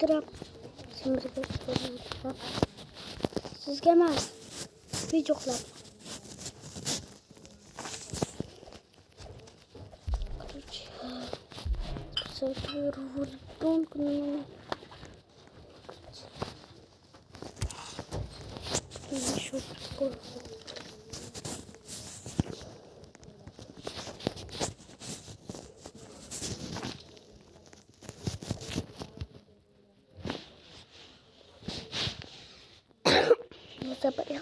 Telegram simizni ko'rsatib sizga emas, videolar. Server vurdum kununu. Şu koy. Sabar ya.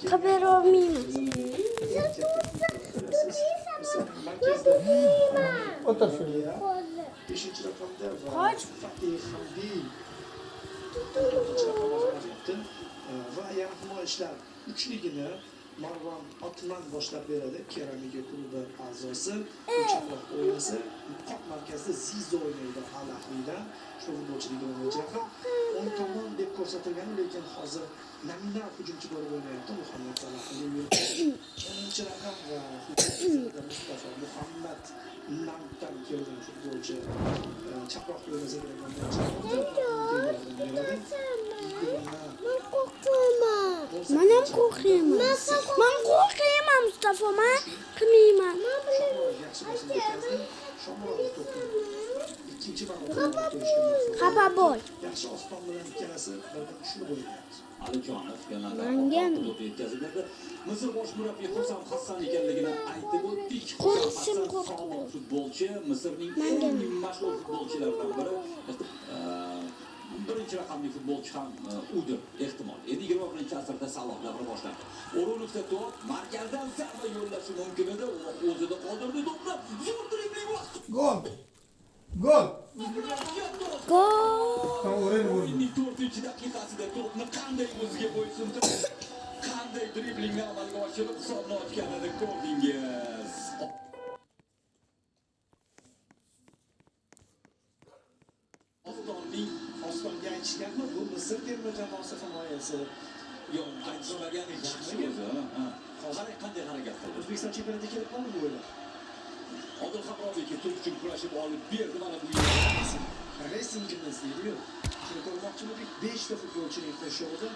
Haber olmayayım. Otur şuraya. Kaç? Va yarqimo ishlar uchligini Marvan Otman boshlab beradi. Keramika klubi a'zosi. Uchoqroq o'ynasa, qoq markazda Zizo o'ynaydi Alahiydan. Shu futbolchiligini o'ynamoqda. O'ng tomon deb ko'rsatilgan, lekin hozir nominal hujumchi bo'lib o'ynayapti Muhammad Salah. 10-chi raqam va Mustafa Muhammad Namdan kelgan futbolchi chaproq o'ynasa Mana qo'rqaman. Men qo'rqaman Mustafa, men qilmayman. Xafa bo'l. Yaxshi osmon bilan ikkalasi birdan shuni bo'lyapti. Alijonov Menga Misr bosh murabbiyi Hosam Hassan ekanligini aytib o'tdik. Qo'rqsin, qo'rqsin. Futbolchi Misrning eng mashhur futbolchilaridan biri. Birinchi raqamli futbolchi ham udir ehtimol. 21-asrda Saloh davri boshlandi. O'rinliqda to'p markazdan zarba yo'llashi mumkin edi. O'zida qoldirdi to'pni. Zo'r dribling vaqt. Gol. Gol. Gol. O'yinning 4-daqiqasida to'pni qanday o'ziga bo'ysuntirdi? Qanday driblingni amalga oshirib hisobni ochganini ko'rdingiz. Ostonga aytishganmi, bu Misr terma jamoasi himoyasi. Yo'q, aytishmagan hech o'zi. Hozir qanday harakat qildi? O'zbekiston chempionatiga kelib qoldi bu o'ylar. Odil Hamrovga to'p uchun kurashib olib berdi mana bu Racingimiz deydi-yu. Shuni ko'rmoqchi bo'ldik, 5 ta futbolchining qo'shig'ida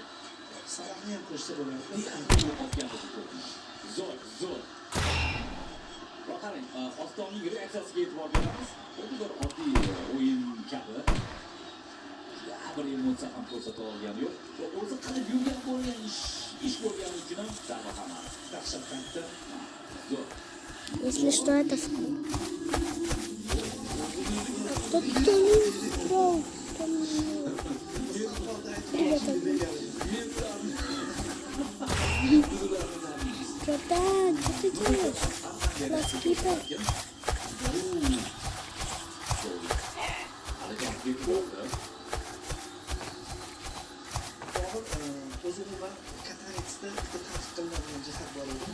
Salahni ham qo'shsa bo'lardi. Zo'r. Va qarang, Qozog'istonning reaksiyasiga e'tibor beramiz. Bu bir oddiy o'yin kabi. Bir emotsiya ham ko'rsata olgani yo'q. O'zi qilib yurgan bo'lgan ish bo'lgani uchun ham darhaqiqat dahshatli. Zo'r. Если что, это фон. Что-то, что ты делаешь? Ласкипер. O'zi umuman Kataretsda bitta tanqid qilinadigan jihat bor edi.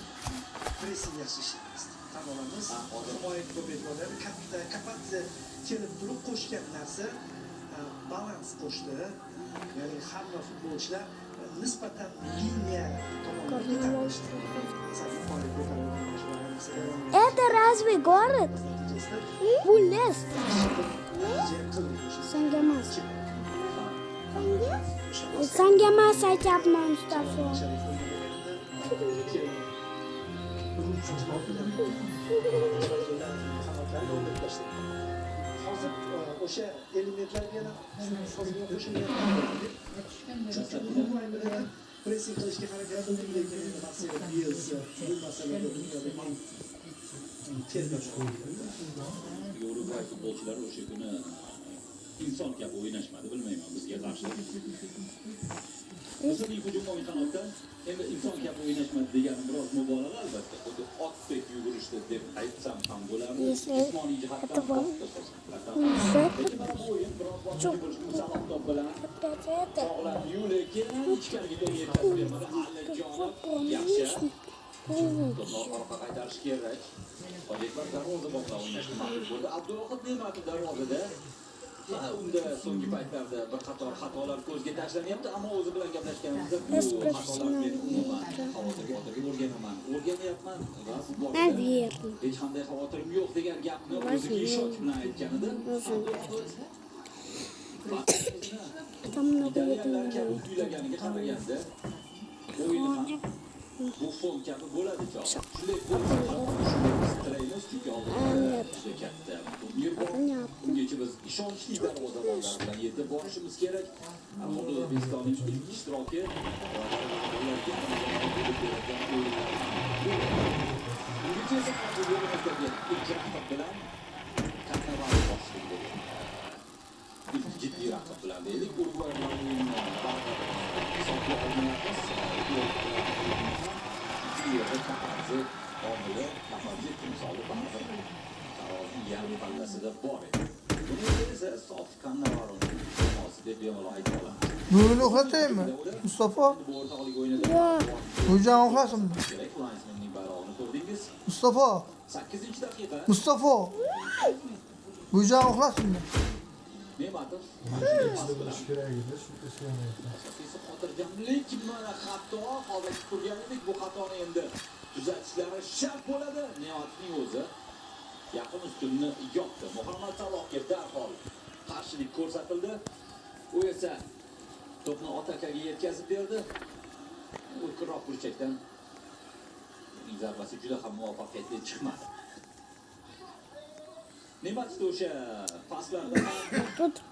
Pressing yaxshi ishlaymiz. Tan olamiz. Himoya ko'p e'tiborlari katta Kapatze kelib turib qo'shgan narsa balans qo'shdi. Ya'ni hamma futbolchilar nisbatan liniya tomonga tanlashdi. Это разве город? Bu лес. Senga emas. Senga emas aytyapman, Mustafa. Hozir o'sha elementlarga yana hozirga qo'shilgan pressing qilishga harakat qildim, lekin Marcelo Bielsa bu masalada dunyoda eng tezroq Uruguay futbolchilari o'sha kuni inson kabi o'ynashmadi, bilmayman bizga qarshi. Bizning hujum o'yin qanotda endi inson kabi o'ynashmadi deganim biroz mubolag'a albatta. Xuddi otdek yugurishdi deb aytsam ham bo'ladi. Jismoniy jihatdan lekin mana bu o'yin biroz boshqa bo'lishini sabab bilan sog'lom lekin ichkariga yetkazib bermadi. Alijonov yaxshi. To'g'ri orqa qaytarish kerak. Qo'llar darvoza bog'da o'ynashni ma'qul bo'ldi. Abdurohid Ne'matov darvozada unda so'nggi paytlarda bir qator xatolar ko'zga tashlanyapti, ammo o'zi bilan gaplashganimizda bu xatolarni umuman xavotirga o'rganaman, o'rganyapman va futbolda hech qanday xavotirim yo'q degan gapni o'ziga ishonch bilan aytgan edi. Italyanlar kabi kuylaganiga qaraganda o'yini ham Buffon kabi bo'ladi chog'. Shunday bo'lsa ham shunday tilaymiz, chunki oldinda juda katta turnir bor. Bungacha biz ishonchli darvozabonlar bilan yetib borishimiz kerak. Unda O'zbekistonning ilk ishtiroki bungacha esa Qozog'istondagi ilk raqib bilan Karnaval boshchilik bo'lgan. İlk ciddi raqib bilan deylik, Uruguay bilan o'yinni hisobga olmayapmiz. Kapatze omili, Kapatze timsoli ba'zi tarozining yarim pallasida bor edi. Buni esa sof Cannavaroning jamoasi deb bemalol ayta olamiz. Buni uxlataymi? Mustafa? Bu o'rtoqlik o'yinida Bujan uxlasin. kerak Linesmanning bayrog'ini ko'rdingiz. Mustafa? 8-daqiqa. Mustafa? Bujan uxlasin. Ne'matov xotirjamlik mana xato hozir turgan edik, bu xatoni endi tuzatishlari shart bo'ladi. Ne'matovning o'zi yaqin ustunni yopdi. Muhammad Salohga darhol qarshilik ko'rsatildi. U esa to'pni atakaga yetkazib berdi. O'rtaroq burchakdan zarbasi juda ham muvaffaqiyatli chiqmadi. Ne'matov o'sha paslarda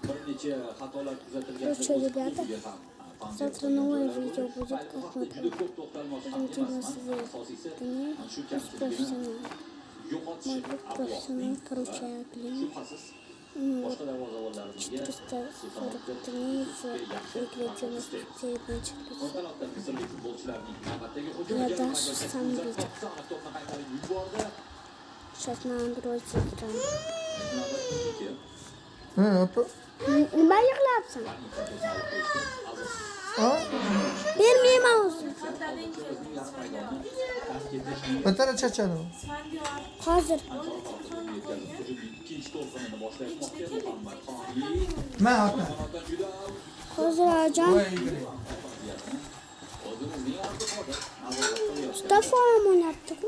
bir necha xatolar kuzatilgan. Завтра новое видео будет, как мы Asosiysi shu профессионал. yo'qotish Профессионал, короче, блин. shubhasiz boshqa darvozabonlarimizga 443 начали. qanotda misrlik futbolchilarning navbatdagi hujum Я даже сам видел. to'pni qaytarib yubordi. Сейчас на андроиде играем. Otur. Nima yig'labsan? Ha? Bermayman o'zi. Batara chachadi. Hozir. Ikkinchi to'pini boshlashmoqchi Muhammad Xoni. Men ota. Hozir ajon. Mustafa ham o'ynabdi-ku.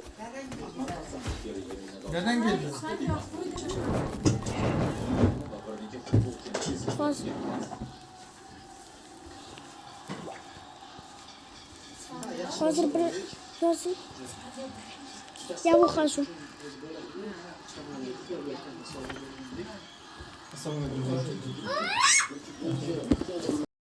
Nereden geldi? Hozir. Hozir bir yozib. Я выхожу.